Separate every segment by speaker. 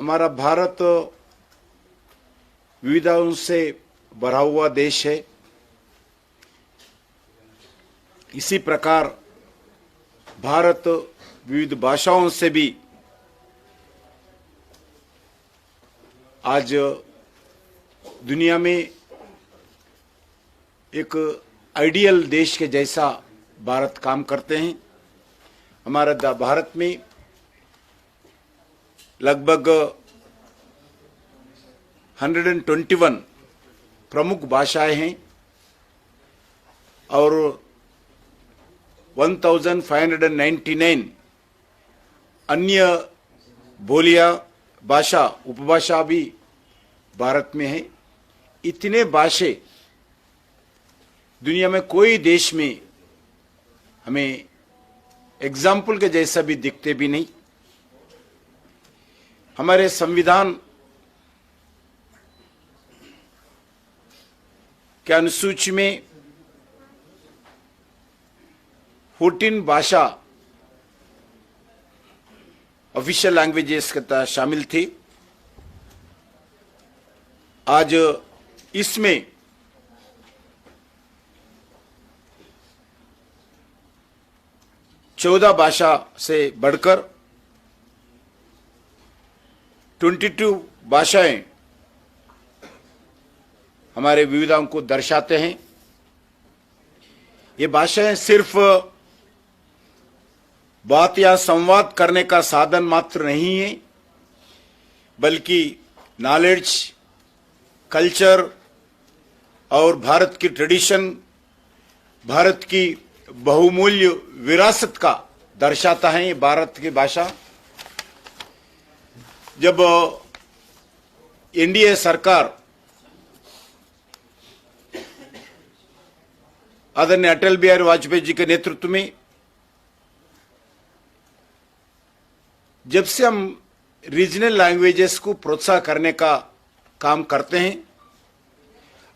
Speaker 1: हमारा भारत विविधताओं से भरा हुआ देश है। इसी प्रकार भारत विविध भाषाओं से भी आज दुनिया में एक आइडियल देश के जैसा भारत काम करते हैं। हमारा भारत में लगभग 121 प्रमुख भाषाएं हैं और 1599 अन्य बोलियां भाषा उपभाषा भी भारत में है। इतने भाषे दुनिया में कोई देश में हमें एग्जाम्पल के जैसा भी दिखते भी नहीं। हमारे संविधान के अनुसूची में 14 भाषा ऑफिशियल लैंग्वेजेस के तहत शामिल थी। आज इसमें चौदह भाषा से बढ़कर 22 भाषाएं हमारे विविधताओं को दर्शाते हैं। ये भाषाएं सिर्फ बात या संवाद करने का साधन मात्र नहीं है, बल्कि नॉलेज, कल्चर और भारत की ट्रेडिशन, भारत की बहुमूल्य विरासत का दर्शाता है। ये भारत की भाषा जब एनडीए सरकार आदरणीय अटल बिहारी वाजपेयी जी के नेतृत्व में जब से हम रीजनल लैंग्वेजेस को प्रोत्साहन करने का काम करते हैं,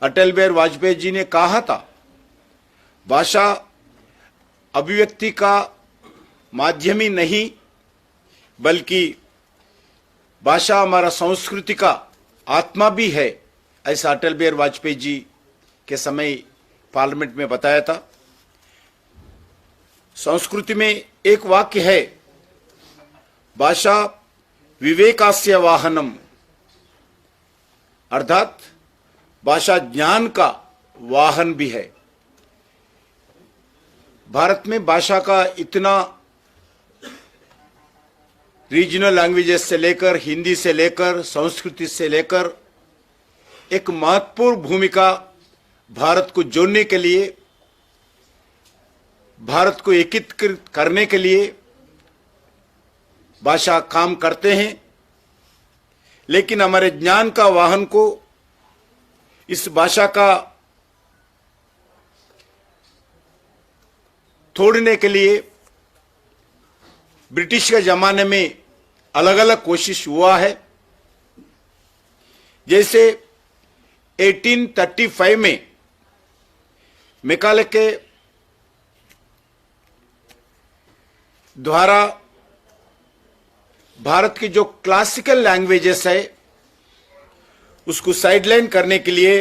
Speaker 1: अटल बिहारी वाजपेयी जी ने कहा था, भाषा अभिव्यक्ति का माध्यम ही नहीं, बल्कि भाषा हमारा संस्कृति का आत्मा भी है। ऐसा अटल बिहारी वाजपेयी जी के समय पार्लियामेंट में बताया था। संस्कृति में एक वाक्य है, भाषा विवेकास्य वाहनम, अर्थात भाषा ज्ञान का वाहन भी है। भारत में भाषा का इतना रीजनल लैंग्वेजेस से लेकर, हिंदी से लेकर, संस्कृति से लेकर एक महत्वपूर्ण भूमिका भारत को जोड़ने के लिए, भारत को एकीकृत करने के लिए भाषा काम करते हैं। लेकिन हमारे ज्ञान का वाहन को, इस भाषा का तोड़ने के लिए ब्रिटिश के जमाने में अलग अलग कोशिश हुआ है। जैसे 1835 में मैकाले के द्वारा भारत की जो क्लासिकल लैंग्वेजेस है उसको साइडलाइन करने के लिए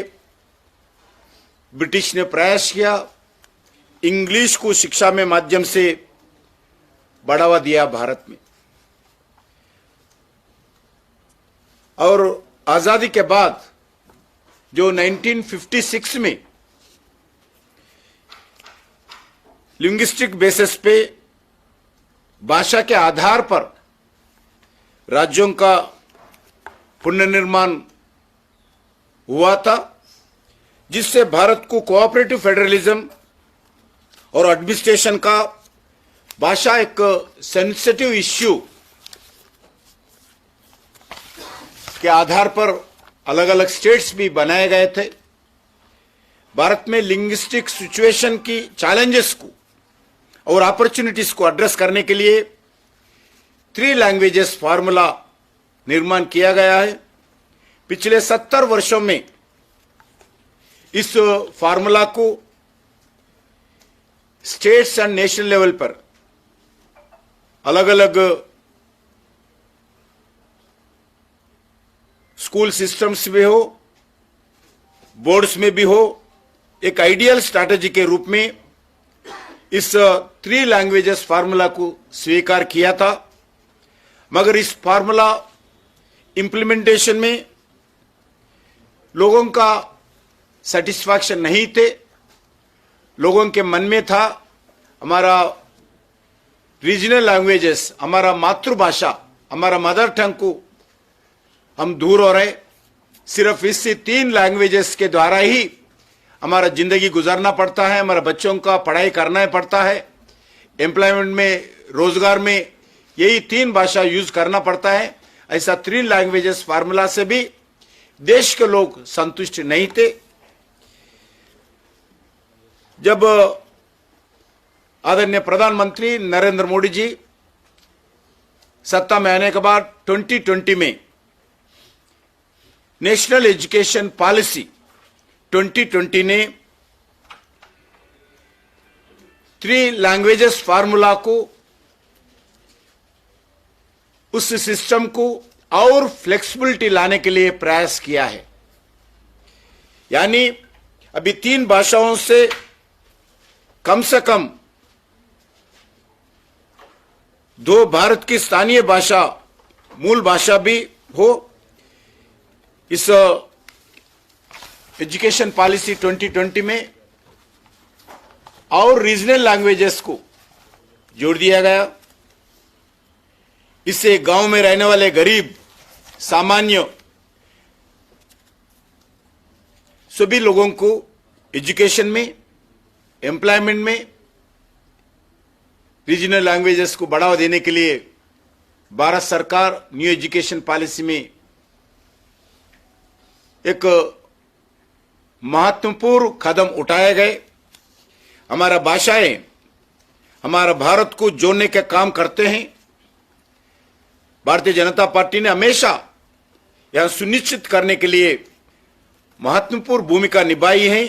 Speaker 1: ब्रिटिश ने प्रयास किया। इंग्लिश को शिक्षा में माध्यम से बढ़ावा दिया भारत में। और आजादी के बाद जो 1956 में लिंग्विस्टिक बेसिस पे भाषा के आधार पर राज्यों का पुनर्निर्माण हुआ था, जिससे भारत को कोऑपरेटिव फेडरलिज्म और एडमिनिस्ट्रेशन का भाषा एक सेंसिटिव इश्यू के आधार पर अलग अलग स्टेट्स भी बनाए गए थे। भारत में लिंग्विस्टिक सिचुएशन की चैलेंजेस को और अपॉर्चुनिटीज को एड्रेस करने के लिए 3 लैंग्वेजेस फार्मूला निर्माण किया गया है। पिछले 70 वर्षों में इस फार्मूला को स्टेट्स एंड नेशनल लेवल पर अलग अलग स्कूल सिस्टम्स में हो, बोर्ड्स में भी हो, एक आइडियल स्ट्रैटेजी के रूप में इस 3 लैंग्वेजेस फार्मूला को स्वीकार किया था। मगर इस फार्मूला इंप्लीमेंटेशन में लोगों का सेटिस्फैक्शन नहीं थे। लोगों के मन में था हमारा रीजनल लैंग्वेजेस, हमारा मातृभाषा, हमारा मदर टंग को हम दूर हो रहे। सिर्फ इससे 3 लैंग्वेजेस के द्वारा ही हमारा जिंदगी गुजारना पड़ता है, हमारा बच्चों का पढ़ाई करना पड़ता है, एम्प्लॉयमेंट में, रोजगार में यही 3 भाषा यूज करना पड़ता है। ऐसा 3 लैंग्वेजेस फार्मूला से भी देश के लोग संतुष्ट नहीं थे। जब आदरणीय प्रधानमंत्री नरेंद्र मोदी जी सत्ता में आने के बाद 2020 में नेशनल एजुकेशन पॉलिसी 2020 ने 3 लैंग्वेजेस फार्मूला को, उस सिस्टम को और फ्लेक्सिबिलिटी लाने के लिए प्रयास किया है। यानी अभी 3 भाषाओं से कम 2 भारत की स्थानीय भाषा, मूल भाषा भी हो। इस एजुकेशन पॉलिसी 2020 में और रीजनल लैंग्वेजेस को जोड़ दिया गया। इससे गांव में रहने वाले गरीब, सामान्य सभी लोगों को एजुकेशन में, एम्प्लॉयमेंट में रीजनल लैंग्वेजेस को बढ़ावा देने के लिए भारत सरकार न्यू एजुकेशन पॉलिसी में एक महत्वपूर्ण कदम उठाए गए। हमारा भाषाएं हमारा भारत को जोड़ने का काम करते हैं। भारतीय जनता पार्टी ने हमेशा यह सुनिश्चित करने के लिए महत्वपूर्ण भूमिका निभाई है।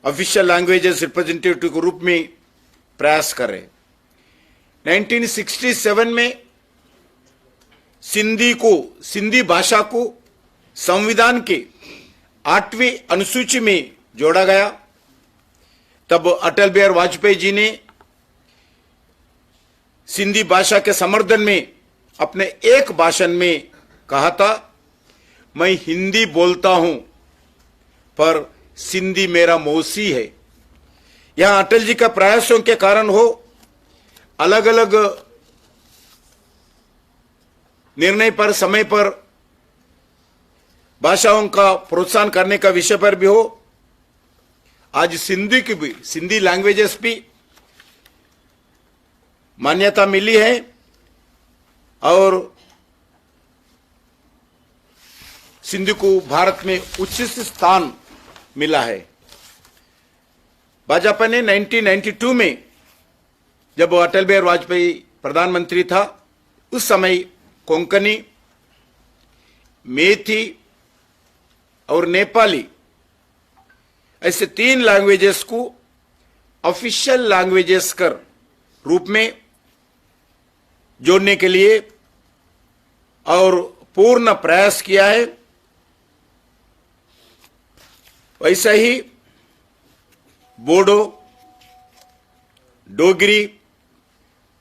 Speaker 1: ऑफिशियल लैंग्वेजेस रिप्रेजेंटेटिव के रूप में प्रयास कर रहे। 1967 में सिंधी भाषा को संविधान के 8वीं अनुसूची में जोड़ा गया। तब अटल बिहारी वाजपेयी जी ने सिंधी भाषा के समर्थन में अपने एक भाषण में कहा था, मैं हिंदी बोलता हूं पर सिंधी मेरा मौसी है। यहां अटल जी का प्रयासों के कारण हो, अलग अलग निर्णय पर, समय पर भाषाओं का प्रोत्साहन करने का विषय पर भी हो, आज सिंधी लैंग्वेजेस भी मान्यता मिली है और सिंधी को भारत में उच्च स्थान मिला है। भाजपा ने 1992 में जब अटल बिहारी वाजपेयी प्रधानमंत्री था, उस समय कोंकणी, मेथी और नेपाली ऐसे 3 लैंग्वेजेस को ऑफिशियल लैंग्वेजेस कर रूप में जोड़ने के लिए और पूर्ण प्रयास किया है। वैसा ही बोडो, डोगरी,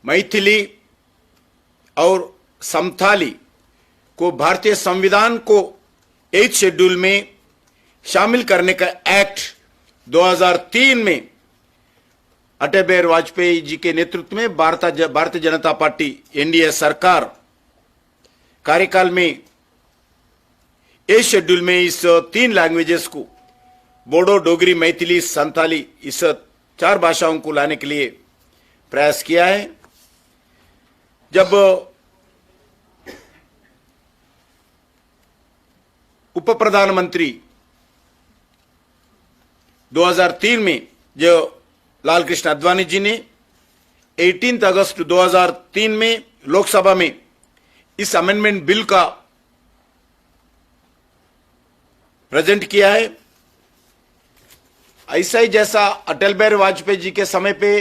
Speaker 1: मैथिली और संथाली को भारतीय संविधान को 8th शेड्यूल में शामिल करने का एक्ट 2003 में अटल बिहारी वाजपेयी जी के नेतृत्व में भारतीय जनता पार्टी एनडीए सरकार कार्यकाल में 8th शेड्यूल में इस 3 लैंग्वेजेस को, बोडो, डोगरी, मैथिली, संथाली, इस 4 भाषाओं को लाने के लिए प्रयास किया है। जब उप प्रधानमंत्री 2003 में जो लाल कृष्ण आडवाणी जी ने 18 अगस्त 2003 में लोकसभा में इस अमेंडमेंट बिल का प्रेजेंट किया है, ऐसा ही जैसा अटल बिहारी वाजपेयी जी के समय पे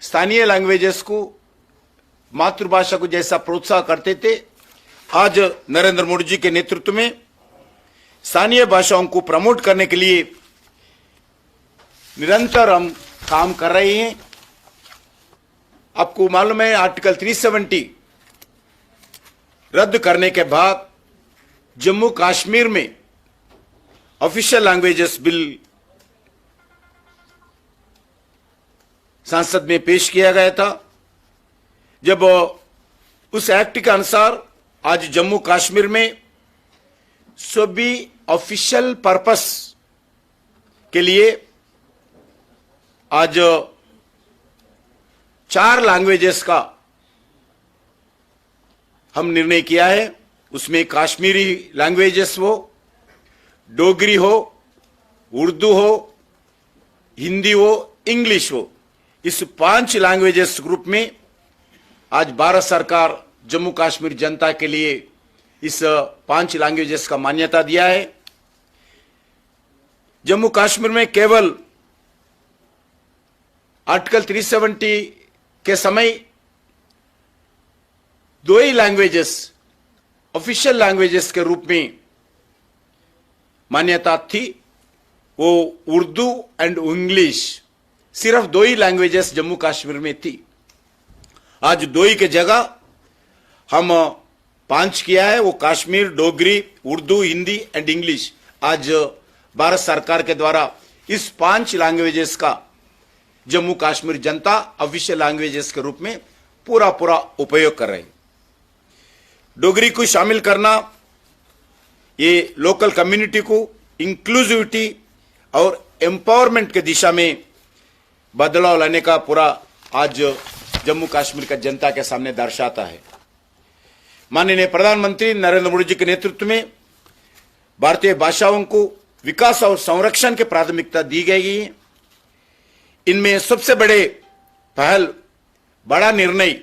Speaker 1: स्थानीय लैंग्वेजेस को, मातृभाषा को जैसा प्रोत्साहन करते थे, आज नरेंद्र मोदी जी के नेतृत्व में स्थानीय भाषाओं को प्रमोट करने के लिए निरंतर हम काम कर रहे हैं। आपको मालूम है आर्टिकल 370 रद्द करने के बाद जम्मू कश्मीर में ऑफिशियल लैंग्वेजेस बिल संसद में पेश किया गया था। जब उस एक्ट के अनुसार आज जम्मू कश्मीर में सभी ऑफिशियल पर्पस के लिए आज 4 लैंग्वेजेस का हम निर्णय किया है। उसमें कश्मीरी लैंग्वेजेस हो, डोगरी हो, उर्दू हो, हिंदी हो, इंग्लिश हो, इस 5 लैंग्वेजेस ग्रुप में आज भारत सरकार जम्मू कश्मीर जनता के लिए इस 5 लैंग्वेजेस का मान्यता दिया है। जम्मू कश्मीर में केवल आर्टिकल 370 के समय 2 ही लैंग्वेजेस ऑफिशियल लैंग्वेजेस के रूप में मान्यता थी, वो उर्दू एंड इंग्लिश। सिर्फ 2 ही लैंग्वेजेस जम्मू कश्मीर में थी। आज 2 ही के जगह हम 5 किया है, वो कश्मीर, डोगरी, उर्दू, हिंदी एंड इंग्लिश। आज भारत सरकार के द्वारा इस 5 लैंग्वेजेस का जम्मू कश्मीर जनता ऑफिशियल लैंग्वेजेस के रूप में पूरा उपयोग कर रहे हैं। डोगरी को शामिल करना ये लोकल कम्युनिटी को इंक्लूसिविटी और एम्पावरमेंट के दिशा में बदलाव लाने का पूरा आज जम्मू कश्मीर का जनता के सामने दर्शाता है। माननीय प्रधानमंत्री नरेंद्र मोदी जी के नेतृत्व में भारतीय भाषाओं को विकास और संरक्षण की प्राथमिकता दी गई है। इनमें सबसे बड़ा निर्णय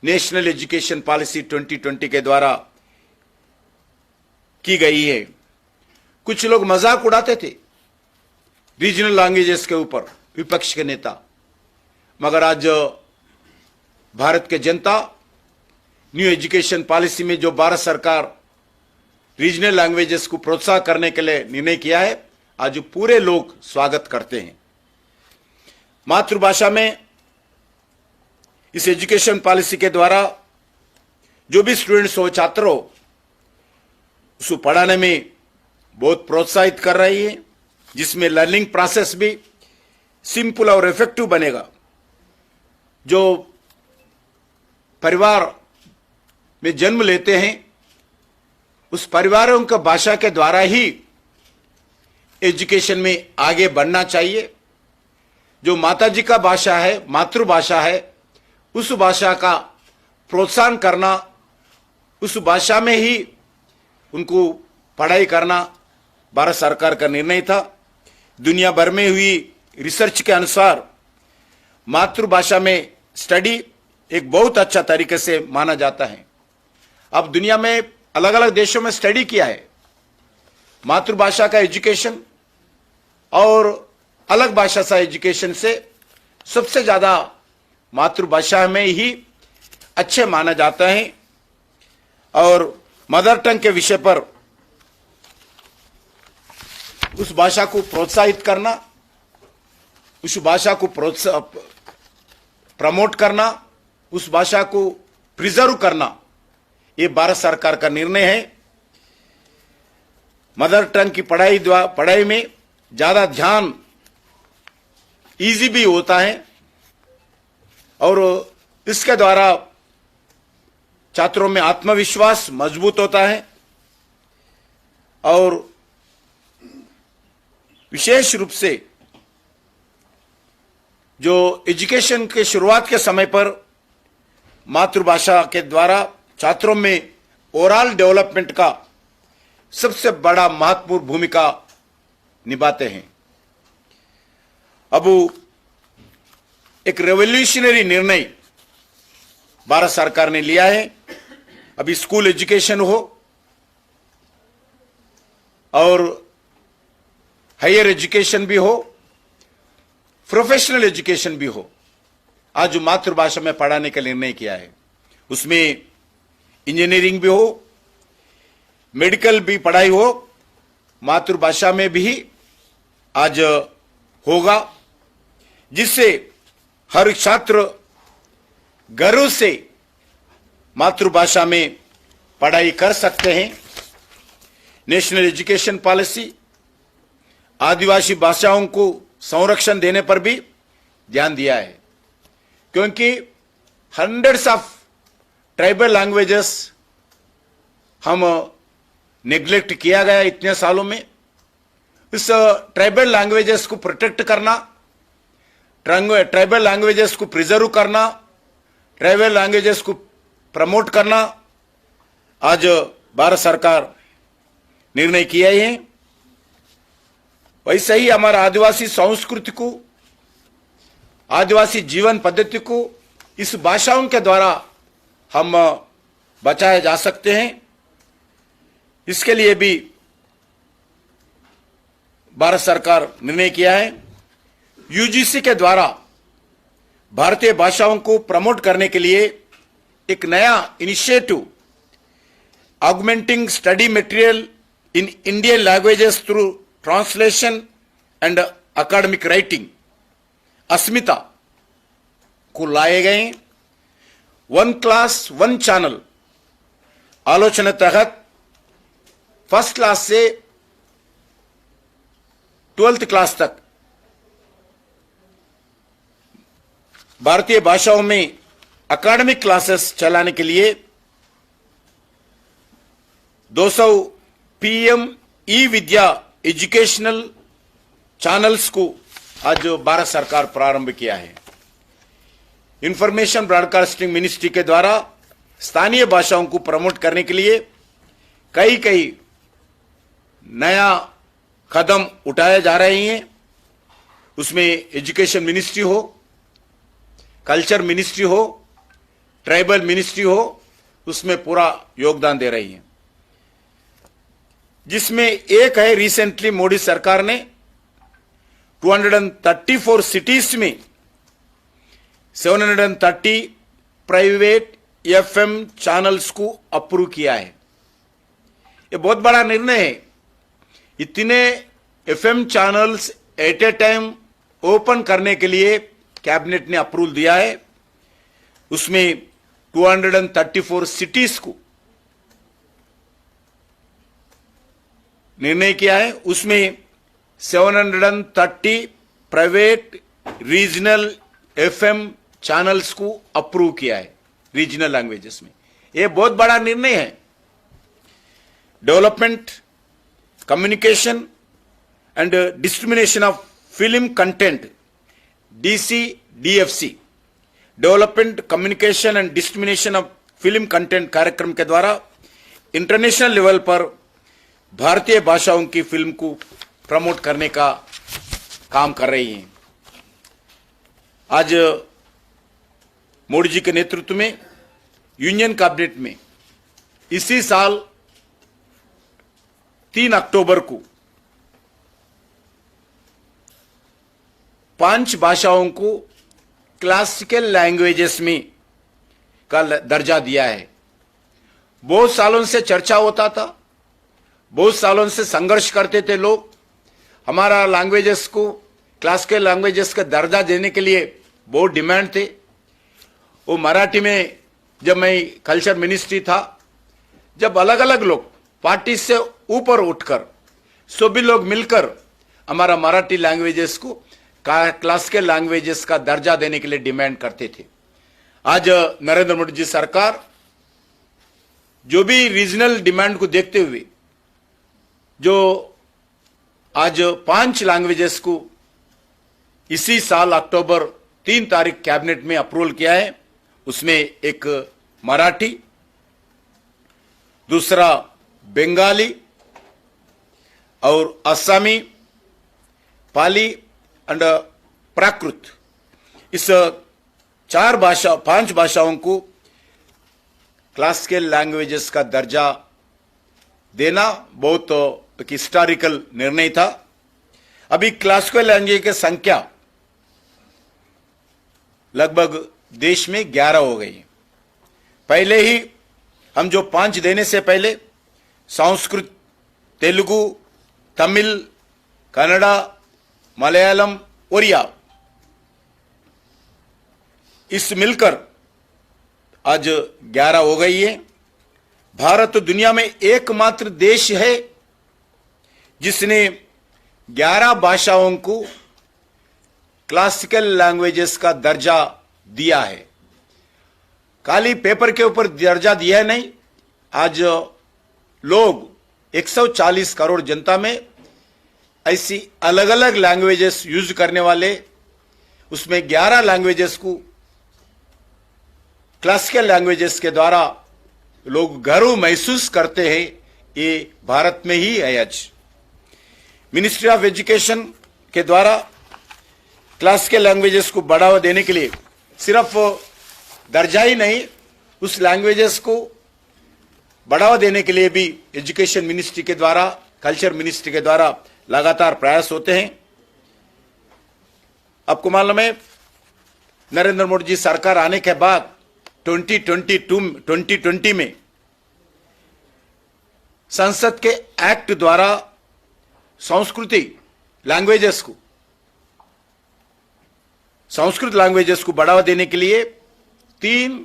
Speaker 1: नेशनल एजुकेशन पॉलिसी 2020 के द्वारा की गई है। कुछ लोग मजाक उड़ाते थे रीजनल लैंग्वेजेस के ऊपर, विपक्ष के नेता, मगर आज भारत के जनता न्यू एजुकेशन पॉलिसी में जो भारत सरकार रीजनल लैंग्वेजेस को प्रोत्साहन करने के लिए निर्णय किया है, आज पूरे लोग स्वागत करते हैं। मातृभाषा में इस एजुकेशन पॉलिसी के द्वारा जो भी स्टूडेंट्स हो, छात्र हो, उसको पढ़ाने में बहुत प्रोत्साहित कर रही है, जिसमें लर्निंग प्रोसेस भी सिंपल और इफेक्टिव बनेगा। जो परिवार में जन्म लेते हैं उस परिवारों का भाषा के द्वारा ही एजुकेशन में आगे बढ़ना चाहिए। जो माताजी का भाषा है, मातृभाषा है, उस भाषा का प्रोत्साहन करना, उस भाषा में ही उनको पढ़ाई करना भारत सरकार का निर्णय था। दुनिया भर में हुई रिसर्च के अनुसार मातृभाषा में स्टडी एक बहुत अच्छा तरीके से माना जाता है। अब दुनिया में अलग अलग देशों में स्टडी किया है, मातृभाषा का एजुकेशन और अलग भाषा का एजुकेशन से सबसे ज्यादा मातृभाषा में ही अच्छे माना जाता है। और मदर टंग के विषय पर उस भाषा को प्रोत्साहित करना, उस भाषा को प्रमोट करना, उस भाषा को प्रिजर्व करना, ये भारत सरकार का निर्णय है। मदर टंग की पढ़ाई में ज्यादा ध्यान इजी भी होता है और इसके द्वारा छात्रों में आत्मविश्वास मजबूत होता है। और विशेष रूप से जो एजुकेशन के शुरुआत के समय पर मातृभाषा के द्वारा छात्रों में ओवरऑल डेवलपमेंट का सबसे बड़ा महत्वपूर्ण भूमिका निभाते हैं। अब एक रेवोल्यूशनरी निर्णय भारत सरकार ने लिया है। अभी स्कूल एजुकेशन हो और हायर एजुकेशन भी हो, प्रोफेशनल एजुकेशन भी हो, आज जो मातृभाषा में पढ़ाने का निर्णय किया है उसमें इंजीनियरिंग भी हो, मेडिकल भी पढ़ाई हो, मातृभाषा में भी आज होगा, जिससे हर छात्र गर्व से मातृभाषा में पढ़ाई कर सकते हैं। नेशनल एजुकेशन पॉलिसी आदिवासी भाषाओं को संरक्षण देने पर भी ध्यान दिया है, क्योंकि हंड्रेड्स ऑफ ट्राइबल लैंग्वेजेस हम नेग्लेक्ट किया गया इतने सालों में। इस ट्राइबल लैंग्वेजेस को प्रोटेक्ट करना, ट्राइबल लैंग्वेजेस को प्रिजर्व करना, ट्राइबल लैंग्वेजेस को प्रमोट करना आज भारत सरकार निर्णय किया है। वैसे ही हमारा आदिवासी संस्कृति को, आदिवासी जीवन पद्धति को इस भाषाओं के द्वारा हम बचाए जा सकते हैं। इसके लिए भी भारत सरकार निर्णय किया है। यूजीसी के द्वारा भारतीय भाषाओं को प्रमोट करने के लिए एक नया initiative, augmenting study material in Indian languages through translation and academic writing, Asmita को लाए गए। वन क्लास वन चैनल आलोचना तहत फर्स्ट क्लास से 12th क्लास तक भारतीय भाषाओं में एकेडमिक क्लासेस चलाने के लिए 200 पीएम ई विद्या एजुकेशनल चैनल्स को आज भारत सरकार प्रारंभ किया है। इंफॉर्मेशन ब्रॉडकास्टिंग मिनिस्ट्री के द्वारा स्थानीय भाषाओं को प्रमोट करने के लिए कई नया कदम उठाए जा रहे हैं। उसमें एजुकेशन मिनिस्ट्री हो, कल्चर मिनिस्ट्री हो, ट्राइबल मिनिस्ट्री हो, उसमें पूरा योगदान दे रही है। जिसमें एक है, रिसेंटली मोदी सरकार ने 234 सिटीज में 730 प्राइवेट एफएम चैनल्स को अप्रूव किया है। ये बहुत बड़ा निर्णय है। इतने FM channels at a time open करने के लिए कैबिनेट ने अप्रूवल दिया है। उसमें 234 सिटीज को निर्णय किया है। उसमें 730 प्राइवेट रीजनल एफएम चैनल्स को अप्रूव किया है रीजनल लैंग्वेजेस में। यह बहुत बड़ा निर्णय है। Development, communication and distribution of film content, DCDFC, development, communication and distribution of film content कार्यक्रम के द्वारा इंटरनेशनल लेवल पर भारतीय भाषाओं की फिल्म को प्रमोट करने का काम कर रही हैं। आज मोदी जी के नेतृत्व में यूनियन कैबिनेट में इसी साल 3 अक्टूबर को 5 भाषाओं को क्लासिकल लैंग्वेजेस में का दर्जा दिया है। बहुत सालों से चर्चा होता था, बहुत सालों से संघर्ष करते थे लोग। हमारा लैंग्वेजेस को क्लासिकल लैंग्वेजेस का दर्जा देने के लिए बहुत डिमांड थे। वो मराठी में जब मैं कल्चर मिनिस्ट्री था, जब अलग अलग लोग पार्टी से ऊपर उठकर सभी लोग मिलकर हमारा मराठी लैंग्वेजेस को क्लासिकल लैंग्वेजेस का दर्जा देने के लिए डिमांड करते थे। आज नरेंद्र मोदी जी सरकार जो भी रीजनल डिमांड को देखते हुए जो आज 5 लैंग्वेजेस को इसी साल अक्टूबर 3 तारीख कैबिनेट में अप्रूवल किया है। उसमें एक मराठी, दूसरा बंगाली और असमी, पाली एंड प्राकृत, इस 5 भाषाओं को क्लासिकल लैंग्वेजेस का दर्जा देना बहुत एक हिस्टोरिकल निर्णय था। अभी क्लासिकल लैंग्वेज की संख्या लगभग देश में 11 हो गई। पहले ही हम जो 5 देने से पहले संस्कृत, तेलुगु, तमिल, कन्नड़ा, मलयालम, ओरिया इस मिलकर आज 11 हो गई है। भारत दुनिया में एकमात्र देश है जिसने 11 भाषाओं को क्लासिकल लैंग्वेजेस का दर्जा दिया है। खाली पेपर के ऊपर दर्जा दिया है नहीं, आज लोग 140 करोड़ जनता में ऐसी अलग अलग लैंग्वेजेस यूज करने वाले, उसमें 11 लैंग्वेजेस को क्लासिकल लैंग्वेजेस के द्वारा लोग गर्व महसूस करते हैं। ये भारत में ही है। आज मिनिस्ट्री ऑफ एजुकेशन के द्वारा क्लासिकल लैंग्वेजेस को बढ़ावा देने के लिए सिर्फ दर्जा ही नहीं, उस लैंग्वेजेस को बढ़ावा देने के लिए भी एजुकेशन मिनिस्ट्री के द्वारा, कल्चर मिनिस्ट्री के द्वारा लगातार प्रयास होते हैं। आपको मालूम है, नरेंद्र मोदी जी सरकार आने के बाद 2020 में संसद के एक्ट द्वारा संस्कृत लैंग्वेजेस को बढ़ावा देने के लिए 3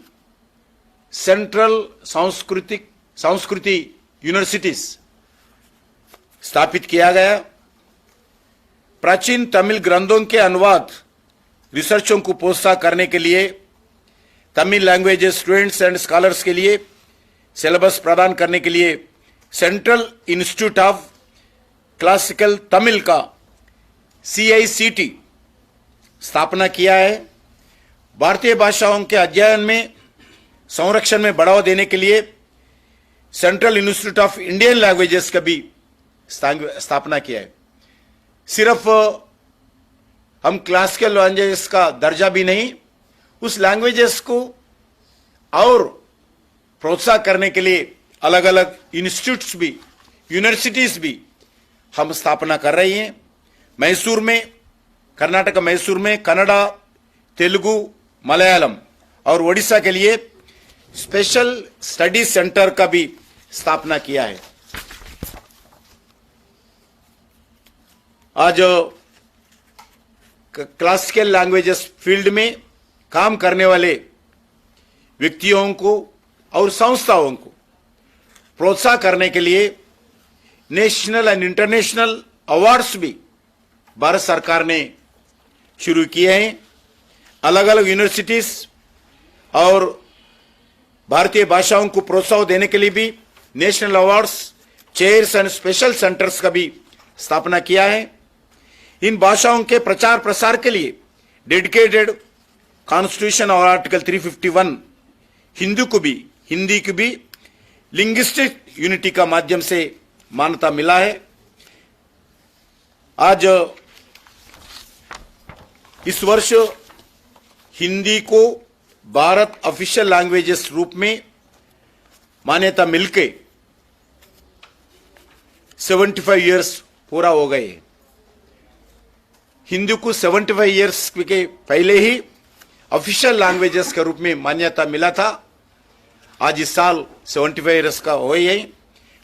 Speaker 1: सेंट्रल संस्कृति यूनिवर्सिटीज स्थापित किया गया। प्राचीन तमिल ग्रंथों के अनुवाद रिसर्चों को प्रोत्साहन करने के लिए, Tamil languages students and scholars के लिए सिलेबस प्रदान करने के लिए central institute of classical Tamil का CICT स्थापना किया है। भारतीय भाषाओं के अध्ययन में संरक्षण में बढ़ावा देने के लिए central institute of Indian languages का भी स्थापना किया है। सिर्फ हम क्लासिकल लैंग्वेजेस का दर्जा भी नहीं, उस लैंग्वेजेस को और प्रोत्साहन करने के लिए अलग अलग इंस्टीट्यूट्स भी, यूनिवर्सिटीज भी हम स्थापना कर रही हैं। मैसूर में, कर्नाटक मैसूर में कन्नड़ा, तेलुगु, मलयालम और ओडिशा के लिए स्पेशल स्टडी सेंटर का भी स्थापना किया है। आज क्लासिकल लैंग्वेजेस फील्ड में काम करने वाले व्यक्तियों को और संस्थाओं को प्रोत्साहन करने के लिए नेशनल एंड इंटरनेशनल अवार्ड्स भी भारत सरकार ने शुरू किए हैं। अलग अलग यूनिवर्सिटीज और भारतीय भाषाओं को प्रोत्साहन देने के लिए भी national awards, chairs and special centres का भी स्थापना किया है। इन भाषाओं के प्रचार प्रसार के लिए डेडिकेटेड कॉन्स्टिट्यूशन और आर्टिकल 351 हिंदी को भी लिंग्विस्टिक यूनिटी का माध्यम से मान्यता मिला है। आज इस वर्ष हिंदी को भारत ऑफिशियल लैंग्वेजेस रूप में मान्यता मिलके 75 इयर्स पूरा हो गए। हिंदी को 75 इयर्स के पहले ही ऑफिशियल लैंग्वेजेस के रूप में मान्यता मिला था। आज इस साल 75 इयर्स का हो ही है।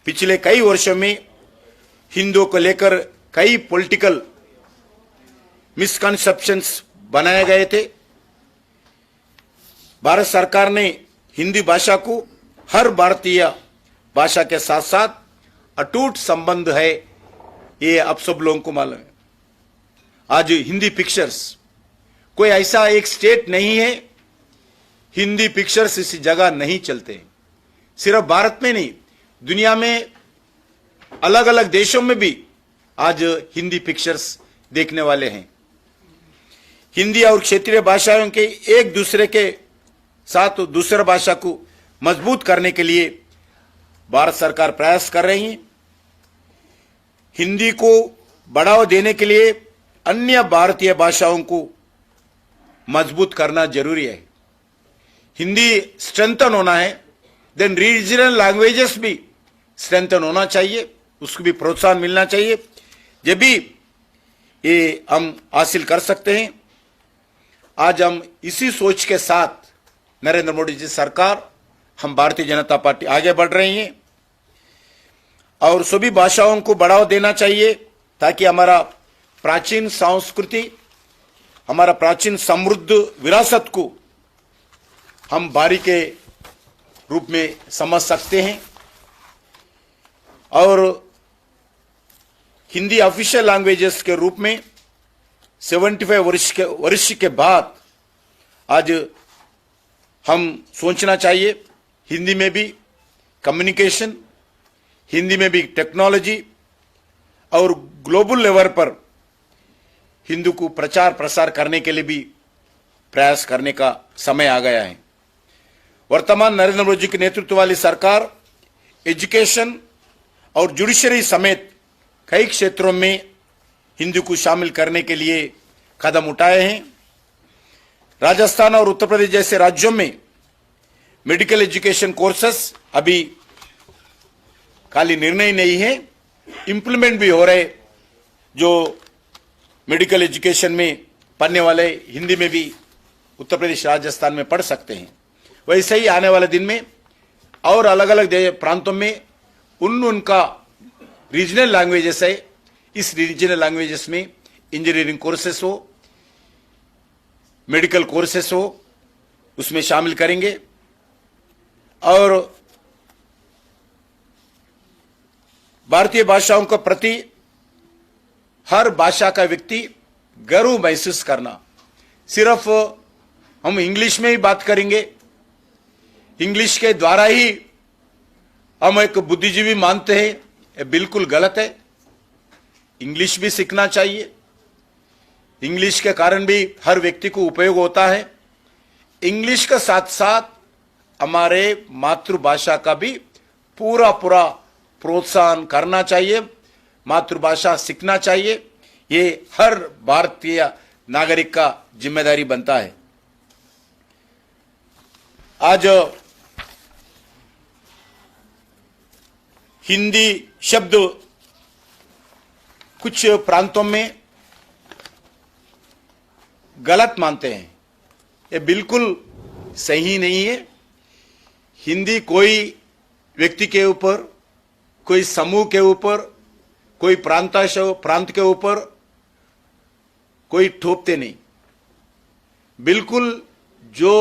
Speaker 1: पिछले कई वर्षों में हिंदू को लेकर कई पॉलिटिकल मिसकंसेप्शंस बनाए गए थे। भारत सरकार ने हिंदी भाषा को हर भारतीय भाषा के साथ साथ अटूट संबंध है, ये आप सब लोगों को मालूम है। आज हिंदी पिक्चर्स, कोई ऐसा एक स्टेट नहीं है हिंदी पिक्चर्स इसी जगह नहीं चलते। सिर्फ भारत में नहीं, दुनिया में अलग अलग देशों में भी आज हिंदी पिक्चर्स देखने वाले हैं। हिंदी और क्षेत्रीय भाषाओं के एक दूसरे के साथ दूसरा भाषा को मजबूत करने के लिए भारत सरकार प्रयास कर रही है। हिंदी को बढ़ावा देने के लिए अन्य भारतीय भाषाओं को मजबूत करना जरूरी है। हिंदी स्ट्रेंथन होना है, देन रीजनल लैंग्वेजेस भी स्ट्रेंथन होना चाहिए, उसको भी प्रोत्साहन मिलना चाहिए। जब भी ये हम हासिल कर सकते हैं। आज हम इसी सोच के साथ नरेंद्र मोदी जी सरकार हम भारतीय जनता पार्टी आगे बढ़ रही हैं और सभी भाषाओं को बढ़ावा देना चाहिए ताकि हमारा प्राचीन संस्कृति, हमारा प्राचीन समृद्ध विरासत को हम बारी के रूप में समझ सकते हैं। और हिंदी ऑफिशियल लैंग्वेजेस के रूप में 75 वर्ष के बाद आज हम सोचना चाहिए हिंदी में भी कम्युनिकेशन, हिंदी में भी टेक्नोलॉजी और ग्लोबल लेवल पर हिंदी को प्रचार प्रसार करने के लिए भी प्रयास करने का समय आ गया है। वर्तमान नरेंद्र मोदी जी के नेतृत्व वाली सरकार एजुकेशन और जुडिशरी समेत कई क्षेत्रों में हिंदी को शामिल करने के लिए कदम उठाए हैं। राजस्थान और उत्तर प्रदेश जैसे राज्यों में मेडिकल एजुकेशन कोर्सेस अभी खाली निर्णय नहीं है, इंप्लीमेंट भी हो रहे। जो मेडिकल एजुकेशन में पढ़ने वाले हिंदी में भी उत्तर प्रदेश राजस्थान में पढ़ सकते हैं। वैसे ही आने वाले दिन में और अलग अलग प्रांतों में उनका रीजनल लैंग्वेजेस है, इस रीजनल लैंग्वेजेस में इंजीनियरिंग कोर्सेस हो, मेडिकल कोर्सेस हो, उसमें शामिल करेंगे। और भारतीय भाषाओं के प्रति हर भाषा का व्यक्ति गर्व महसूस करना, सिर्फ हम इंग्लिश में ही बात करेंगे, इंग्लिश के द्वारा ही हम एक बुद्धिजीवी मानते हैं, ये बिल्कुल गलत है। इंग्लिश भी सीखना चाहिए, इंग्लिश के कारण भी हर व्यक्ति को उपयोग होता है। इंग्लिश के साथ साथ हमारे मातृभाषा का भी पूरा प्रोत्साहन करना चाहिए, मातृभाषा सीखना चाहिए। ये हर भारतीय नागरिक का जिम्मेदारी बनता है। आज हिंदी शब्द कुछ प्रांतों में गलत मानते हैं, ये बिल्कुल सही नहीं है। हिंदी कोई व्यक्ति के ऊपर, कोई समूह के ऊपर, कोई प्रांत के ऊपर कोई थोपते नहीं। बिल्कुल जो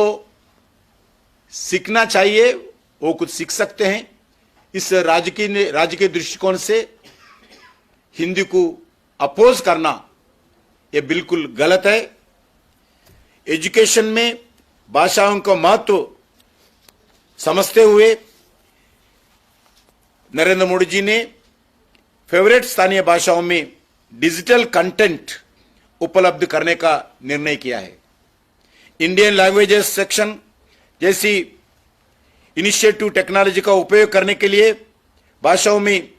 Speaker 1: सीखना चाहिए वो कुछ सीख सकते हैं। इस राजकीय दृष्टिकोण से हिंदी को अपोज करना ये बिल्कुल गलत है। एजुकेशन में भाषाओं का महत्व समझते हुए नरेंद्र मोदी जी ने फेवरेट स्थानीय भाषाओं में डिजिटल कंटेंट उपलब्ध करने का निर्णय किया है। इंडियन लैंग्वेजेस सेक्शन जैसी इनिशिएटिव टेक्नोलॉजी का उपयोग करने के लिए भाषाओं में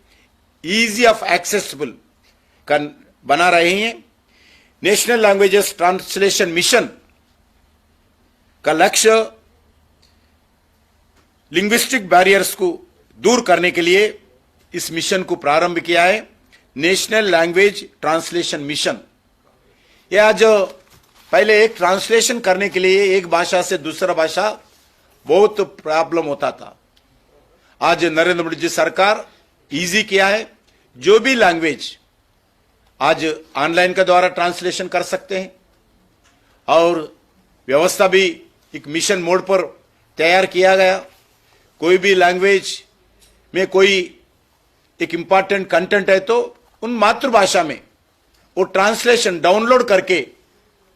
Speaker 1: इजी ऑफ एक्सेसिबल बना रहे हैं। नेशनल लैंग्वेजेस ट्रांसलेशन मिशन का लक्ष्य लिंग्विस्टिक बैरियर्स को दूर करने के लिए इस मिशन को प्रारंभ किया है, नेशनल लैंग्वेज ट्रांसलेशन मिशन। यह आज पहले एक ट्रांसलेशन करने के लिए एक भाषा से दूसरा भाषा बहुत प्रॉब्लम होता था। आज नरेंद्र मोदी जी सरकार इजी किया है, जो भी लैंग्वेज आज ऑनलाइन के द्वारा ट्रांसलेशन कर सकते हैं और व्यवस्था भी एक मिशन मोड पर तैयार किया गया। कोई भी लैंग्वेज में कोई एक इंपॉर्टेंट कंटेंट है तो उन मातृभाषा में वो ट्रांसलेशन डाउनलोड करके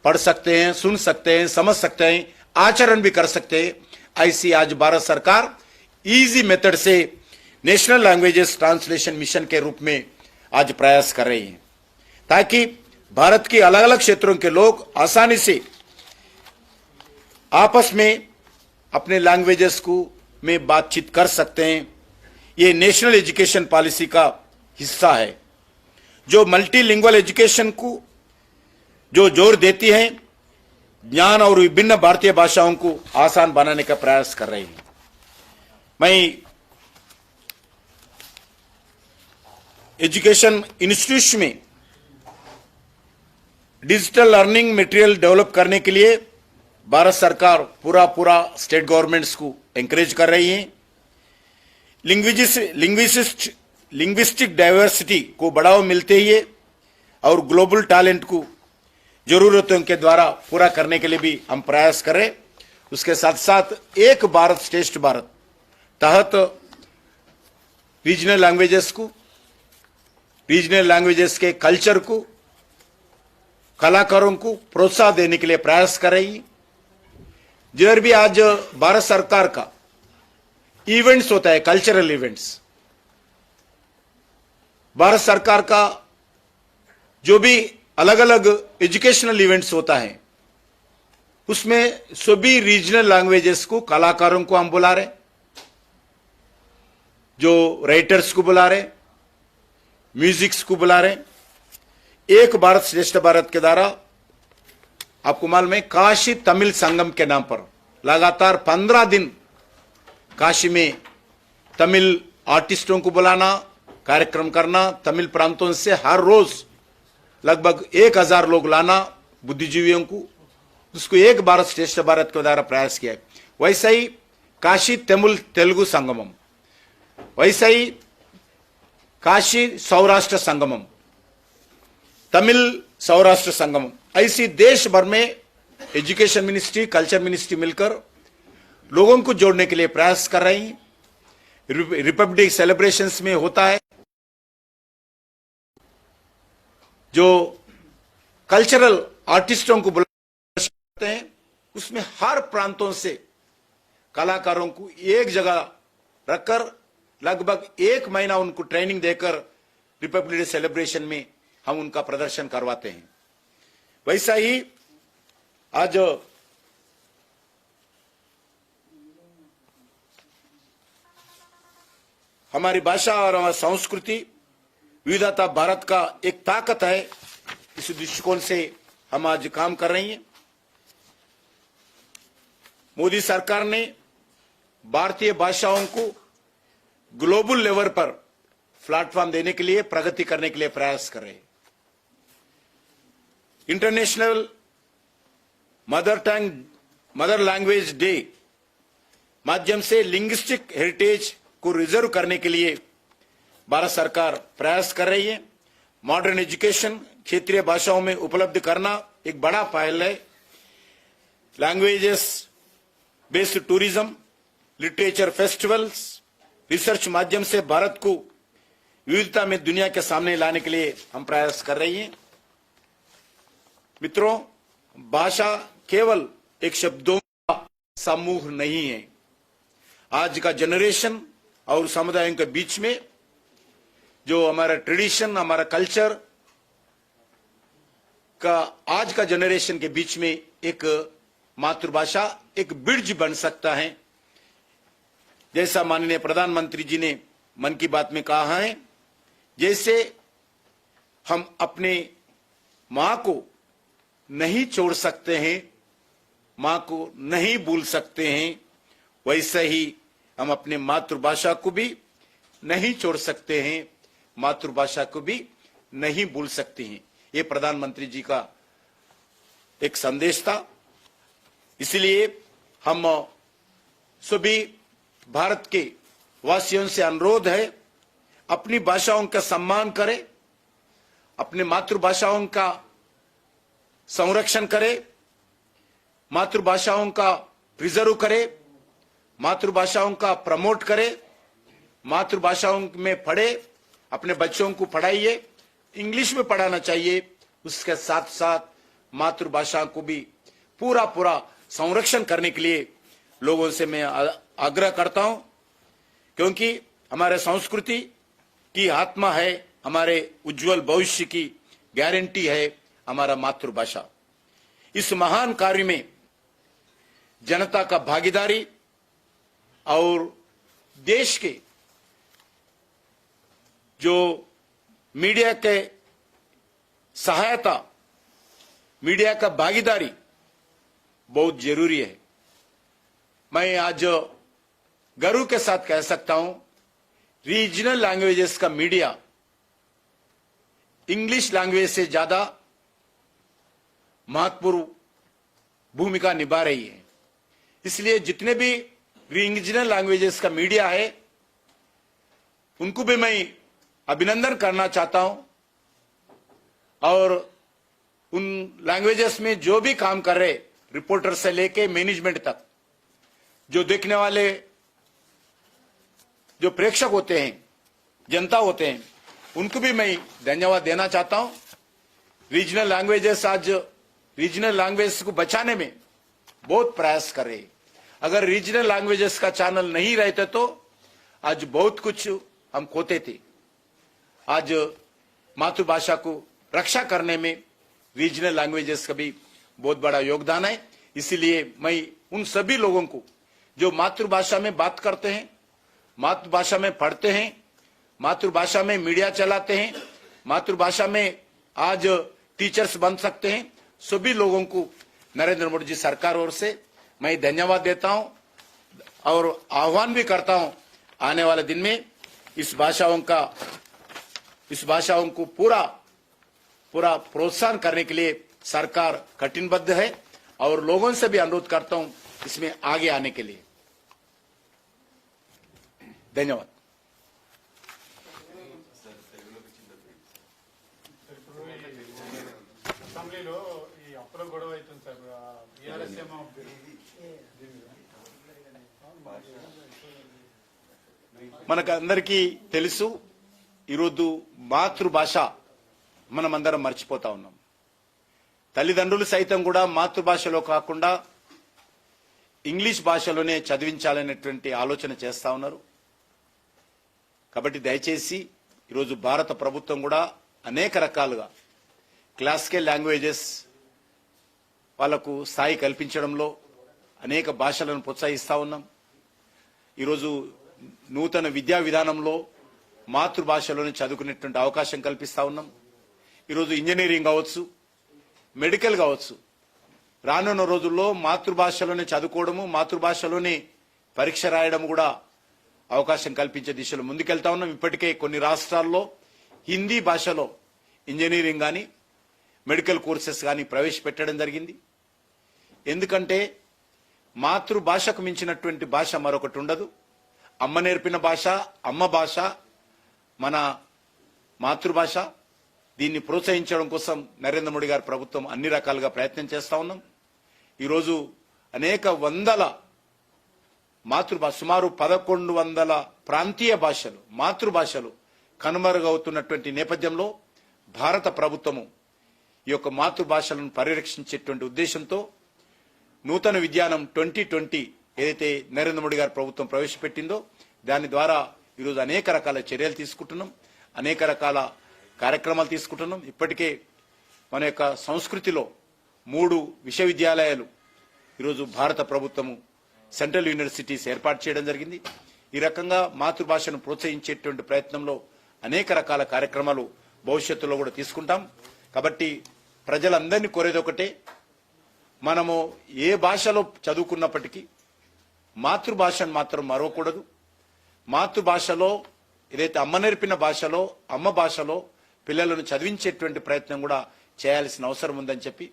Speaker 1: पढ़ सकते हैं, सुन सकते हैं, समझ सकते हैं, आचरण भी कर सकते हैं। ऐसी आज भारत सरकार इजी मेथड से नेशनल लैंग्वेजेस ट्रांसलेशन मिशन के रूप में आज प्रयास कर रही है, ताकि भारत के अलग अलग क्षेत्रों के लोग आसानी से आपस में अपने लैंग्वेजेस को में बातचीत कर सकते हैं। ये नेशनल एजुकेशन पॉलिसी का हिस्सा है, जो मल्टीलिंगुअल एजुकेशन को जो जोर देती है, ज्ञान और विभिन्न भारतीय भाषाओं को आसान बनाने का प्रयास कर रही है। मैं एजुकेशन इंस्टीट्यूट में डिजिटल लर्निंग मटेरियल डेवलप करने के लिए भारत सरकार पूरा स्टेट गवर्नमेंट्स को एंकरेज कर रही है। लिंग्विस्टिक डाइवर्सिटी को बढ़ावा मिलते ही और ग्लोबल टैलेंट को जरूरतों के द्वारा पूरा करने के लिए भी हम प्रयास करें। उसके साथ साथ एक भारत श्रेष्ठ भारत तहत रीजनल लैंग्वेजेस के कल्चर को, कलाकारों को प्रोत्साहन देने के लिए प्रयास कर रही है। जिधर भी आज भारत सरकार का इवेंट्स होता है, कल्चरल इवेंट्स, भारत सरकार का जो भी अलग अलग एजुकेशनल इवेंट्स होता है, उसमें सभी रीजनल लैंग्वेजेस को, कलाकारों को हम बुला रहे, जो राइटर्स को बुला रहे, म्यूजिक्स को बुला रहे। एक भारत श्रेष्ठ भारत के द्वारा आपको मालूम है, काशी तमिल संगम के नाम पर लगातार 15 दिन काशी में तमिल आर्टिस्टों को बुलाना, कार्यक्रम करना, तमिल प्रांतों से हर रोज लगभग 1000 लोग लाना, बुद्धिजीवियों को, उसको एक भारत श्रेष्ठ भारत के द्वारा प्रयास किया है। वैसा ही काशी तमिल तेलुगु संगमम, वैसा ही काशी सौराष्ट्र संगमम, तमिल सौराष्ट्र संगमम, ऐसी देश भर में एजुकेशन मिनिस्ट्री, कल्चर मिनिस्ट्री मिलकर लोगों को जोड़ने के लिए प्रयास कर रही हैं। रिपब्लिक सेलिब्रेशंस में होता है जो कल्चरल आर्टिस्टों को बुलाते हैं, उसमें हर प्रांतों से कलाकारों को एक जगह रखकर लगभग 1 महीना उनको ट्रेनिंग देकर रिपब्लिक डे सेलिब्रेशन में हम उनका प्रदर्शन करवाते हैं। वैसा ही आज हमारी भाषा और हमारी संस्कृति विविधता भारत का एक ताकत है। इस दृष्टिकोण से हम आज काम कर रही हैं। मोदी सरकार ने भारतीय भाषाओं को ग्लोबल लेवल पर प्लेटफॉर्म देने के लिए, प्रगति करने के लिए प्रयास कर रहे हैं। इंटरनेशनल मदर लैंग्वेज डे माध्यम से लिंग्विस्टिक हेरिटेज को रिजर्व करने के लिए भारत सरकार प्रयास कर रही है। मॉडर्न एजुकेशन क्षेत्रीय भाषाओं में उपलब्ध करना एक बड़ा पहल है। Languages based tourism, literature festivals, research माध्यम से भारत को विविधता में दुनिया के सामने लाने के लिए हम प्रयास कर रही हैं। मित्रों, भाषा केवल एक शब्दों का समूह नहीं है। आज का जनरेशन और समुदायों के बीच में जो हमारा ट्रेडिशन, हमारा कल्चर का आज का जनरेशन के बीच में एक मातृभाषा एक ब्रिज बन सकता है। जैसा माननीय प्रधानमंत्री जी ने मन की बात में कहा है, जैसे हम अपने मां को नहीं छोड़ सकते हैं, मां को नहीं भूल सकते हैं, वैसे ही हम अपने मातृभाषा को भी नहीं छोड़ सकते हैं, मातृभाषा को भी नहीं भूल सकते हैं। ये प्रधानमंत्री जी का एक संदेश था। इसलिए हम सभी भारत के वासियों से अनुरोध है, अपनी भाषाओं का सम्मान करें, अपने मातृभाषाओं का संरक्षण करें, मातृभाषाओं का प्रिजर्व करें, मातृभाषाओं का प्रमोट करें, मातृभाषाओं में पढ़े, अपने बच्चों को पढ़ाइए। इंग्लिश में पढ़ाना चाहिए, उसके साथ साथ मातृभाषा को भी पूरा संरक्षण करने के लिए लोगों से मैं आग्रह करता हूं, क्योंकि हमारे संस्कृति की आत्मा है, हमारे उज्जवल भविष्य की गारंटी है हमारा मातृभाषा। इस महान कार्य में जनता का भागीदारी और देश के जो मीडिया के सहायता, मीडिया का भागीदारी बहुत जरूरी है। मैं आज गर्व के साथ कह सकता हूं, रीजनल लैंग्वेजेस का मीडिया इंग्लिश लैंग्वेज से ज्यादा महत्वपूर्ण भूमिका निभा रही है। इसलिए जितने भी रीजनल लैंग्वेजेस का मीडिया है उनको भी मैं अभिनंदन करना चाहता हूं और उन लैंग्वेजेस में जो भी काम कर रहे रिपोर्टर से लेके मैनेजमेंट तक जो देखने वाले जो प्रेक्षक होते हैं जनता होते हैं उनको भी मैं धन्यवाद देना चाहता हूं। रीजनल लैंग्वेजेस आज रीजनल लैंग्वेज को बचाने में बहुत प्रयास कर रहे हैं। अगर रीजनल लैंग्वेजेस का चैनल नहीं रहते तो आज बहुत कुछ हम खोते थे। आज मातृभाषा को रक्षा करने में रीजनल लैंग्वेजेस का भी बहुत बड़ा योगदान है। इसीलिए मैं उन सभी लोगों को जो मातृभाषा में बात करते हैं, मातृभाषा में पढ़ते हैं, मातृभाषा में मीडिया चलाते हैं, मातृभाषा में आज टीचर्स बन सकते हैं, सभी लोगों को नरेंद्र मोदी जी सरकार ओर से मैं धन्यवाद देता हूं और आह्वान भी करता हूं आने वाले दिन में इस भाषाओं को पूरा प्रोत्साहन करने के लिए सरकार कटिबद्ध है और लोगों से भी अनुरोध करता हूं इसमें आगे आने के लिए। धन्यवाद।
Speaker 2: అసెంబ్లీలో ఈ అప్పుల గొడవ అవుతుంది సార్ టీఆర్ఎస్ ఏమో
Speaker 1: మనకందరికీ తెలుసు ఈరోజు మాతృభాష మనమందరం మర్చిపోతా ఉన్నాం। తల్లిదండ్రులు సైతం కూడా మాతృభాషలో కాకుండా ఇంగ్లీష్ భాషలోనే చదివించాలనేటువంటి ఆలోచన చేస్తా ఉన్నారు। కాబట్టి దయచేసి ఈరోజు భారత ప్రభుత్వం కూడా అనేక రకాలుగా క్లాసికల్ లాంగ్వేజెస్ వాళ్లకు స్థాయి కల్పించడంలో అనేక భాషలను ప్రోత్సహిస్తా ఉన్నాం। ఈరోజు నూతన విద్యా విధానంలో మాతృభాషలోనే చదువుకునేటువంటి అవకాశం కల్పిస్తా ఉన్నాం। ఈరోజు ఇంజనీరింగ్ కావచ్చు, మెడికల్ కావచ్చు, రానున్న రోజుల్లో మాతృభాషలోనే చదువుకోవడము, మాతృభాషలోనే పరీక్ష రాయడం కూడా అవకాశం కల్పించే దిశలో ముందుకెళ్తా ఉన్నాం। ఇప్పటికే కొన్ని రాష్ట్రాల్లో హిందీ భాషలో ఇంజనీరింగ్ కానీ మెడికల్ కోర్సెస్ కానీ ప్రవేశపెట్టడం జరిగింది। ఎందుకంటే మాతృభాషకు మించినటువంటి భాష మరొకటి ఉండదు। అమ్మ నేర్పిన భాష, అమ్మ భాష మన మాతృభాష। దీన్ని ప్రోత్సహించడం కోసం నరేంద్ర మోడీ గారి ప్రభుత్వం అన్ని రకాలుగా ప్రయత్నం చేస్తా ఉన్నాం। ఈరోజు అనేక వందల మాతృభాష సుమారు 1100 ప్రాంతీయ భాషలు మాతృభాషలు కనుమరుగవుతున్నటువంటి నేపథ్యంలో భారత ప్రభుత్వము ఈ యొక్క మాతృభాషలను పరిరక్షించేటువంటి ఉద్దేశంతో నూతన విద్యానం 2020 ఏదైతే నరేంద్ర మోడీ గారి ప్రభుత్వం ప్రవేశపెట్టిందో దాని ద్వారా ఈరోజు అనేక రకాల చర్యలు తీసుకుంటున్నాం, అనేక రకాల కార్యక్రమాలు తీసుకుంటున్నాం। ఇప్పటికే మన యొక్క సంస్కృతిలో 3 విశ్వవిద్యాలయాలు ఈరోజు భారత ప్రభుత్వము సెంట్రల్ యూనివర్సిటీస్ ఏర్పాటు చేయడం జరిగింది। ఈ రకంగా మాతృభాషను ప్రోత్సహించేటువంటి ప్రయత్నంలో అనేక రకాల కార్యక్రమాలు భవిష్యత్తులో కూడా తీసుకుంటాం। కాబట్టి ప్రజలందరినీ కోరేది ఒకటే, మనము ఏ భాషలో చదువుకున్నప్పటికీ మాతృభాషను మాత్రం మరవకూడదు। మాతృభాషలో ఏదైతే అమ్మ నేర్పిన భాషలో, అమ్మ భాషలో పిల్లలను చదివించేటువంటి ప్రయత్నం కూడా చేయాల్సిన అవసరం ఉందని చెప్పి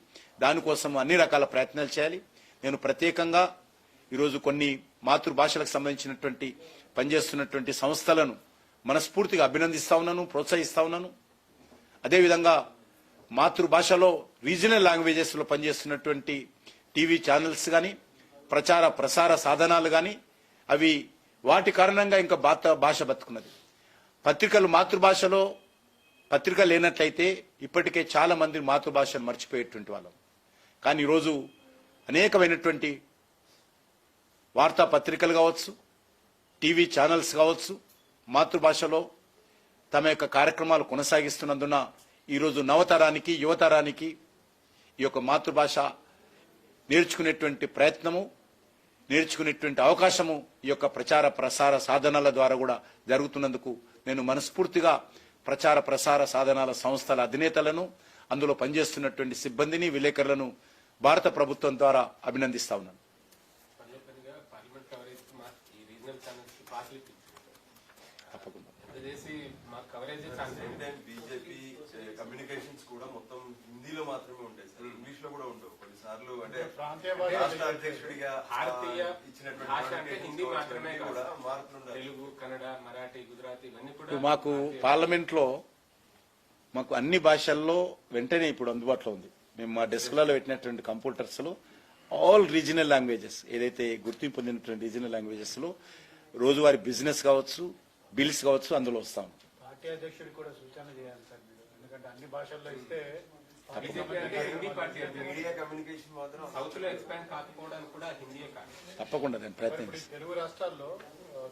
Speaker 1: దానికోసం అన్ని రకాల ప్రయత్నాలు చేయాలి। నేను ప్రత్యేకంగా ఈరోజు కొన్ని మాతృభాషలకు సంబంధించినటువంటి పనిచేస్తున్నటువంటి సంస్థలను మనస్ఫూర్తిగా అభినందిస్తా ఉన్నాను, ప్రోత్సహిస్తా ఉన్నాను। అదేవిధంగా మాతృభాషలో రీజనల్ లాంగ్వేజెస్ లో పనిచేస్తున్నటువంటి టీవీ ఛానల్స్ కానీ, ప్రచార ప్రసార సాధనాలు కానీ అవి వాటి కారణంగా ఇంకా భాష బతుకున్నది। పత్రికలు మాతృభాషలో పత్రిక లేనట్లయితే ఇప్పటికే చాలా మంది మాతృభాషను మర్చిపోయేటువంటి వాళ్ళం। కానీ ఈరోజు అనేకమైనటువంటి వార్తా పత్రికలు కావచ్చు, టీవీ ఛానల్స్ కావచ్చు, మాతృభాషలో తమ యొక్క కార్యక్రమాలు కొనసాగిస్తున్నందున ఈరోజు నవతరానికి, యువతరానికి ఈ యొక్క మాతృభాష నేర్చుకునేటువంటి ప్రయత్నము, నేర్చుకునేటువంటి అవకాశము ఈ యొక్క ప్రచార ప్రసార సాధనాల ద్వారా కూడా జరుగుతున్నందుకు నేను మనస్ఫూర్తిగా ప్రచార ప్రసార సాధనాల సంస్థల అధినేతలను, అందులో పనిచేస్తున్నటువంటి సిబ్బందిని, విలేకరులను భారత ప్రభుత్వం ద్వారా అభినందిస్తా ఉన్నాను। తప్పకుండా
Speaker 3: coverage
Speaker 4: same time BJP communications కూడా మొత్తం హిందీలో మాత్రమే ఉంటాయి సార్, ఇంగ్లీష్ లో కూడా ఉండవు కొన్నిసార్లు. అంటే
Speaker 2: ప్రాంతీయ భాష
Speaker 4: రాష్ట్ర అధ్యక్షుడిగా
Speaker 3: భారతీయ
Speaker 4: ఇచ్చినటువంటి
Speaker 3: భాష అంటే హిందీ మాత్రమే
Speaker 4: కూడా
Speaker 3: కాదు.
Speaker 4: మారుతుండాలి.
Speaker 3: తెలుగు, కన్నడ, మరాఠీ, గుజరాతీ ఇవన్నీ కూడా
Speaker 1: ఇప్పుడు మాకు పార్లమెంట్ లో మాకు అన్ని భాషల్లో వెంటనే ఇప్పుడు అందుబాటులో ఉంది. మేము మా డెస్క్లలో పెట్టినటువంటి కంప్యూటర్స్ లో ఆల్ రీజనల్ లాంగ్వేజెస్, ఏదైతే గుర్తింపు పొందినటువంటి రీజనల్ లాంగ్వేజెస్ లో రోజువారీ బిజినెస్ కావచ్చు, బిల్స్ కావచ్చు, అందులో వస్తాం.
Speaker 2: పార్టీ అధ్యక్షుడికి కూడా సూచన చేయాలి సార్ మీరు, ఎందుకంటే అన్ని భాషల్లో ఇస్తే
Speaker 3: బీజేపీ అంటే హిందీ పార్టీ అధ్యక్షుడు.
Speaker 4: మీడియా కమ్యూనికేషన్ మాత్రం
Speaker 3: సౌత్ లో ఎక్స్పాండ్ కాకపోవడానికి కూడా హిందీయే కాదు.
Speaker 1: తప్పకుండా నేను
Speaker 2: ఇప్పుడు
Speaker 1: ప్రయత్నిస్తాను.
Speaker 2: ఈ తెలుగు రాష్ట్రాల్లో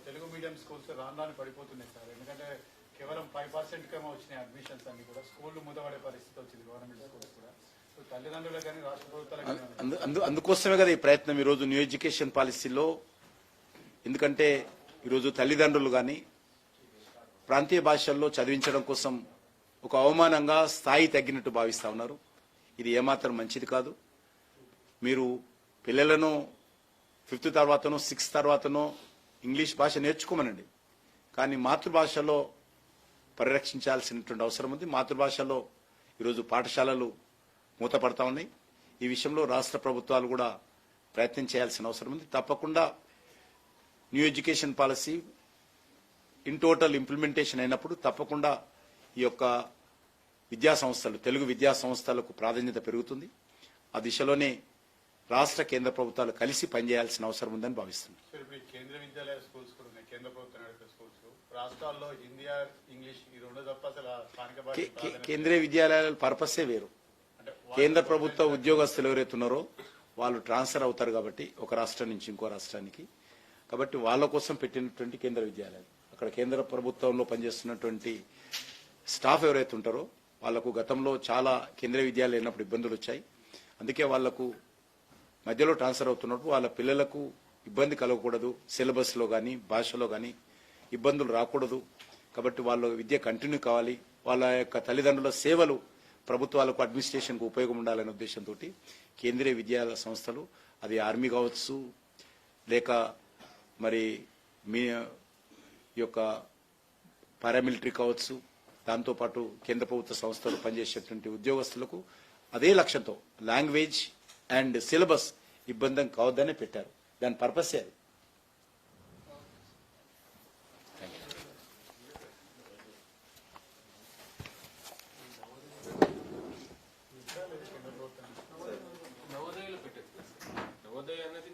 Speaker 2: తెలుగు మీడియం స్కూల్స్ రాను పడిపోతున్నాయి సార్, ఎందుకంటే కేవలం 5% కేమో వచ్చినాయి అడ్మిషన్స్ అన్ని కూడా, స్కూళ్లు మూతపడే పరిస్థితి వచ్చింది గవర్నమెంట్ స్కూల్స్ కూడా. సో తల్లిదండ్రులకు కానీ రాష్ట్ర ప్రభుత్వాలకు కానీ
Speaker 1: అందుకోసమే కదా ఈ ప్రయత్నం ఈరోజు న్యూ ఎడ్యుకేషన్ పాలసీలో. ఎందుకంటే ఈరోజు తల్లిదండ్రులు కానీ ప్రాంతీయ భాషల్లో చదివించడం కోసం ఒక అవమానంగా స్థాయి తగ్గినట్టు భావిస్తా ఉన్నారు. ఇది ఏమాత్రం మంచిది కాదు. మీరు పిల్లలను 5th తర్వాతనో 6th తర్వాతనో ఇంగ్లీష్ భాష నేర్చుకోమనండి, కానీ మాతృభాషలో పరిరక్షించాల్సినటువంటి అవసరం ఉంది. మాతృభాషలో ఈరోజు పాఠశాలలు మూతపడతా ఉన్నాయి. ఈ విషయంలో రాష్ట్ర ప్రభుత్వాలు కూడా ప్రయత్నం చేయాల్సిన అవసరం ఉంది. తప్పకుండా new education policy in total implementation అయినప్పుడు తప్పకుండా ఈ యొక్క విద్యా సంస్థలు, తెలుగు విద్యా సంస్థలకు ప్రాధాన్యత పెరుగుతుంది. ఆ దిశలోనే రాష్ట్ర కేంద్ర ప్రభుత్వాలు కలిసి పనిచేయాల్సిన అవసరం ఉందని భావిస్తున్నాను.
Speaker 2: సార్ ఇప్పుడు ఈ కేంద్రీయ విద్యాలయ స్కూల్స్ కూడా ఉన్నాయి, కేంద్ర ప్రభుత్వం నడిపే స్కూల్స్. రాష్ట్రాల్లో హిందీ ఇంగ్లీష్ ఈ రెండు తప్ప అసలు స్థానిక భాష
Speaker 1: కేంద్రీయ విద్యాలయాల పర్పసే వేరు.
Speaker 2: అంటే
Speaker 1: కేంద్ర ప్రభుత్వ ఉద్యోగస్తులు ఎవరైతే ఉన్నారో వాళ్ళు ట్రాన్స్ఫర్ అవుతారు కాబట్టి ఒక రాష్ట్రం నుంచి ఇంకో రాష్ట్రానికి. కాబట్టి వాళ్ళ కోసం పెట్టినటువంటి కేంద్ర విద్యాలయాలు, అక్కడ కేంద్ర ప్రభుత్వంలో పనిచేస్తున్నటువంటి స్టాఫ్ ఎవరైతే ఉంటారో వాళ్లకు గతంలో చాలా కేంద్రీయ విద్యాలయాలు అయినప్పుడు ఇబ్బందులు వచ్చాయి. అందుకే వాళ్లకు మధ్యలో ట్రాన్స్ఫర్ అవుతున్నప్పుడు వాళ్ళ పిల్లలకు ఇబ్బంది కలగకూడదు, సిలబస్లో కానీ భాషలో కానీ ఇబ్బందులు రాకూడదు. కాబట్టి వాళ్ళ విద్య కంటిన్యూ కావాలి, వాళ్ళ యొక్క తల్లిదండ్రుల సేవలు ప్రభుత్వాలకు అడ్మినిస్ట్రేషన్కు ఉపయోగం ఉండాలనే ఉద్దేశంతో కేంద్రీయ విద్యాలయ సంస్థలు, అది ఆర్మీ కావచ్చు లేక మరి మీ యొక్క పారామిలిటరీ కావచ్చు, దాంతోపాటు కేంద్ర ప్రభుత్వ సంస్థలు పనిచేసేటువంటి ఉద్యోగస్తులకు అదే లక్ష్యంతో లాంగ్వేజ్ అండ్ సిలబస్ ఇబ్బంది కావద్దనే పెట్టారు. దాని పర్పసే అది.
Speaker 3: నవోదయలో పెట్టారు. నవోదయ అనేది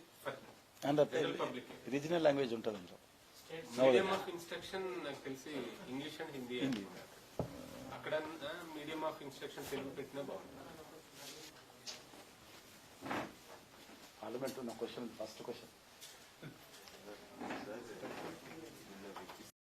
Speaker 3: పబ్లిక్
Speaker 1: రీజనల్ లాంగ్వేజ్ ఉంటుంది అందులో.
Speaker 3: మీడియం ఆఫ్ ఇన్స్ట్రక్షన్ నాకు తెలిసి ఇంగ్లీష్ అండ్ హిందీ అనుకుంటా. అక్కడ మీడియం ఆఫ్ ఇన్స్ట్రక్షన్ తెలుగు పెట్టినా బాగుంటుంది.
Speaker 1: పార్లమెంట్ నా క్వశ్చన్, ఫస్ట్ క్వశ్చన్